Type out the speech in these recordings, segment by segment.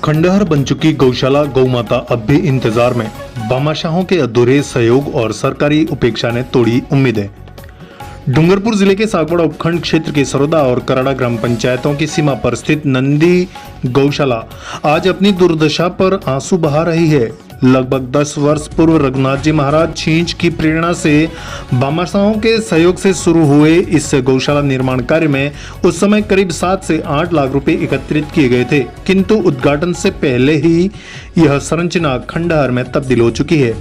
खंडहर बन चुकी गौशाला गौमाता अब भी इंतजार में। भामाशाहों के अधूरे सहयोग और सरकारी उपेक्षा ने तोड़ी उम्मीदें। डूंगरपुर जिले के सागवाड़ा उपखंड क्षेत्र के सरोदा और कराड़ा ग्राम पंचायतों की सीमा पर स्थित नंदी गौशाला आज अपनी दुर्दशा पर आंसू बहा रही है। लगभग 10 वर्ष पूर्व रघुनाथ जी महाराज छींच की प्रेरणा से भामाशाहों के सहयोग से शुरू हुए इस गौशाला निर्माण कार्य में उस समय करीब 7 से 8 लाख रुपए एकत्रित किए गए थे, किंतु उद्घाटन से पहले ही यह संरचना खंडहर में तब्दील हो चुकी है।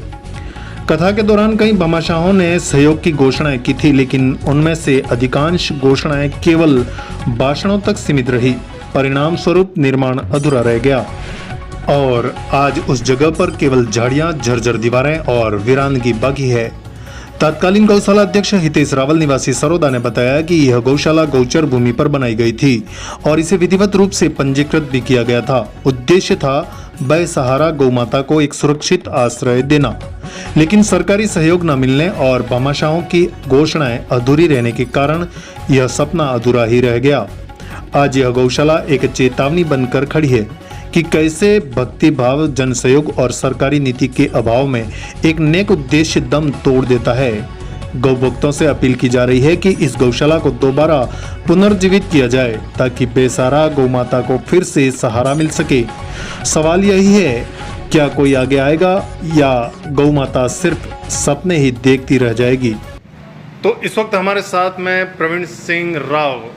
कथा के दौरान कई भामाशाहों ने सहयोग की घोषणाएं की थी, लेकिन उनमें से अधिकांश घोषणाएं केवल भाषणों तक सीमित रही। परिणाम स्वरूप निर्माण अधूरा रह गया और आज उस जगह पर केवल झाड़ियां, जर्जर दीवारें और वीरानगी बाकी है। तत्कालीन गौशाला अध्यक्ष हितेश रावल निवासी सरोदा ने बताया कि यह गौशाला गौचर भूमि पर बनाई गई थी और इसे विधिवत रूप से पंजीकृत भी किया गया था। उद्देश्य था बेसहारा गौमाता को एक सुरक्षित आश्रय देना, लेकिन सरकारी सहयोग न मिलने और भामाशाहों की घोषणाएं अधूरी रहने के कारण यह सपना अधूरा ही रह गया। आज यह गौशाला एक चेतावनी बनकर खड़ी है कि कैसे भक्ति भाव, जन सहयोग और सरकारी नीति के अभाव में एक नेक उद्देश्य दम तोड़ देता है। गौ भक्तों से अपील की जा रही है कि इस गौशाला को दोबारा पुनर्जीवित किया जाए ताकि बेसहारा गौमाता को फिर से सहारा मिल सके। सवाल यही है, क्या कोई आगे आएगा या गौमाता सिर्फ सपने ही देखती रह जाएगी? तो इस वक्त हमारे साथ में प्रवीण सिंह राव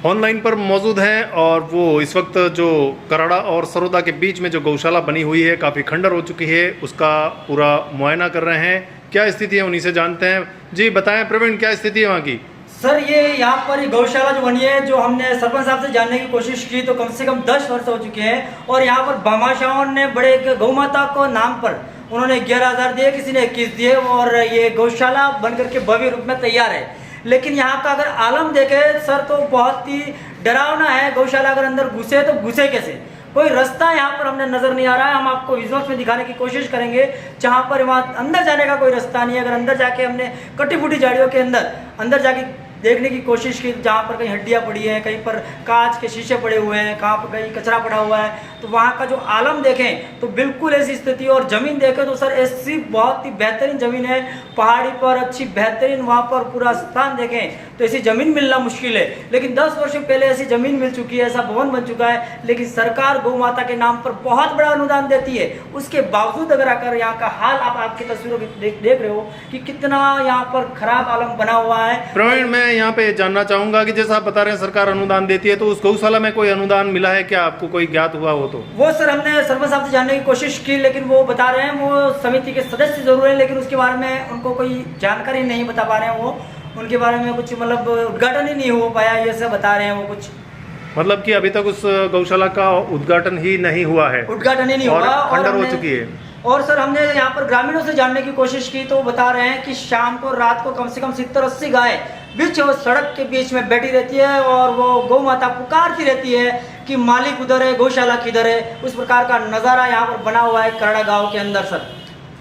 ऑनलाइन पर मौजूद हैं और वो इस वक्त जो कराड़ा और सरोदा के बीच में जो गौशाला बनी हुई है, काफ़ी खंडर हो चुकी है, उसका पूरा मुआयना कर रहे हैं। क्या स्थिति है उन्हीं से जानते हैं। जी बताएं प्रवीण, क्या स्थिति है वहाँ की? सर ये यहाँ पर गौशाला जो बनी है, जो हमने सरपंच साहब से जानने की कोशिश की तो कम से कम 10 वर्ष हो चुके हैं और यहाँ पर भामाशाहों ने बड़े गौमाता को नाम पर उन्होंने 11,000 दिए, किसी ने 21 दिए और ये गौशाला बनकर के भव्य रूप में तैयार है। लेकिन यहाँ का अगर आलम देखे सर तो बहुत ही डरावना है। गौशाला अगर अंदर घुसे तो घुसे कैसे, कोई रास्ता यहाँ पर हमने नजर नहीं आ रहा है। हम आपको विजुअल्स में दिखाने की कोशिश करेंगे जहाँ पर वहाँ अंदर जाने का कोई रास्ता नहीं है। अगर अंदर जाके हमने कटी फूटी झाड़ियों के अंदर जाके देखने की कोशिश की, जहाँ पर कहीं हड्डियाँ पड़ी हैं, कहीं पर कांच के शीशे पड़े हुए हैं, कहाँ पर कहीं कचरा पड़ा हुआ है, तो वहाँ का जो आलम देखें तो बिल्कुल ऐसी स्थिति। और ज़मीन देखें तो सर ऐसी बहुत ही बेहतरीन ज़मीन है, पहाड़ी पर अच्छी बेहतरीन, वहाँ पर पूरा स्थान देखें तो ऐसी ज़मीन मिलना मुश्किल है। लेकिन 10 वर्ष पहले ऐसी ज़मीन मिल चुकी है, ऐसा भवन बन चुका है। लेकिन सरकार गौ माता के नाम पर बहुत बड़ा अनुदान देती है, उसके बावजूद अगर आकर यहाँ का हाल आप आपकी तस्वीरों में देख रहे हो कि कितना यहाँ पर खराब आलम बना हुआ है। प्रवीण, मैं यहाँ पे जानना चाहूंगा कि जैसा आप बता रहे हैं सरकार अनुदान देती है, तो उस गौशाला में कोई अनुदान मिला है क्या? आपको कोई ज्ञात हुआ हो तो? वो सर हमने सरपंच साहब से जानने की कोशिश की, लेकिन वो बता रहे हैं वो समिति के सदस्य जरूर है, लेकिन उसके बारे में उनको कोई जानकारी नहीं बता पा रहे हैं। वो उनके बारे में कुछ मतलब उद्घाटन ही नहीं हो पाया, ये सब बता रहे हैं वो कुछ। मतलब कि अभी तक उस गौशाला का उद्घाटन ही नहीं हुआ है? उद्घाटन ही नहीं हुआ, खंडर हो चुकी है। और सर हमने यहाँ पर ग्रामीणों से जानने की कोशिश की तो वो बता रहे हैं कि शाम को रात को कम से कम 70-80 गाय बीच सड़क के बीच में बैठी रहती है और वो गौ माता पुकारती रहती है कि मालिक उधर है, गौशाला किधर है। उस प्रकार का नज़ारा यहाँ पर बना हुआ है कराड़ा गाँव के अंदर। सर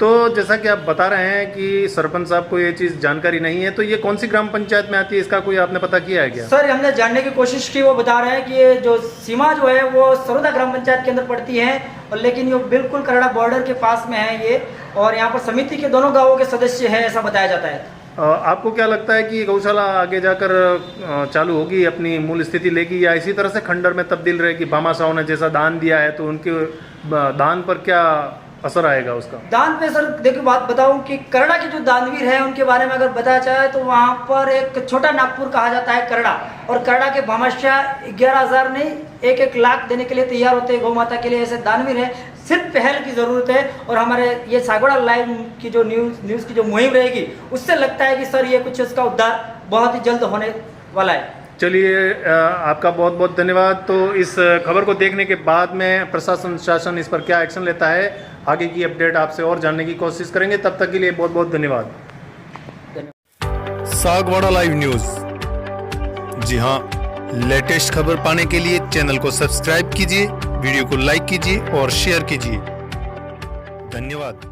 तो जैसा कि आप बता रहे हैं कि सरपंच साहब को ये चीज़ जानकारी नहीं है, तो ये कौन सी ग्राम पंचायत में आती है, इसका कोई आपने पता किया है क्या? सर हमने जानने की कोशिश की, वो बता रहे हैं कि ये जो सीमा जो है वो सरोदा ग्राम पंचायत के अंदर पड़ती है, और लेकिन ये बिल्कुल कराड़ा बॉर्डर के पास में है ये, और यहाँ पर समिति के दोनों गाँवों के सदस्य हैं, ऐसा बताया जाता है। आपको क्या लगता है कि गौशाला आगे जाकर चालू होगी, अपनी मूल स्थिति लेगी, या इसी तरह से खंडर में तब्दील रहेगी? भामाशाहों ने जैसा दान दिया है तो उनके दान पर क्या असर आएगा उसका? दान पे सर देखिए बात बताऊं कि कराड़ा के जो दानवीर हैं उनके बारे में अगर बताया जाए तो वहाँ पर एक छोटा नागपुर कहा जाता है कराड़ा, और कराड़ा के भामाशाह 11,000 नहीं 1-1 लाख देने के लिए तैयार होते हैं गौ माता के लिए। ऐसे दानवीर है, सिर्फ पहल की जरूरत है। और हमारे ये सागवाड़ा लाइव की जो न्यूज़ की जो मुहिम रहेगी, उससे लगता है कि सर ये कुछ इसका उद्धार बहुत ही जल्द होने वाला है। चलिए, आपका बहुत बहुत धन्यवाद। तो इस खबर को देखने के बाद में प्रशासन शासन इस पर क्या एक्शन लेता है, आगे की अपडेट आपसे और जानने की कोशिश करेंगे। तब तक के लिए बहुत बहुत धन्यवाद। सागवाड़ा लाइव न्यूज़, जी हाँ, लेटेस्ट खबर पाने के लिए चैनल को सब्सक्राइब कीजिए, वीडियो को लाइक कीजिए और शेयर कीजिए। धन्यवाद।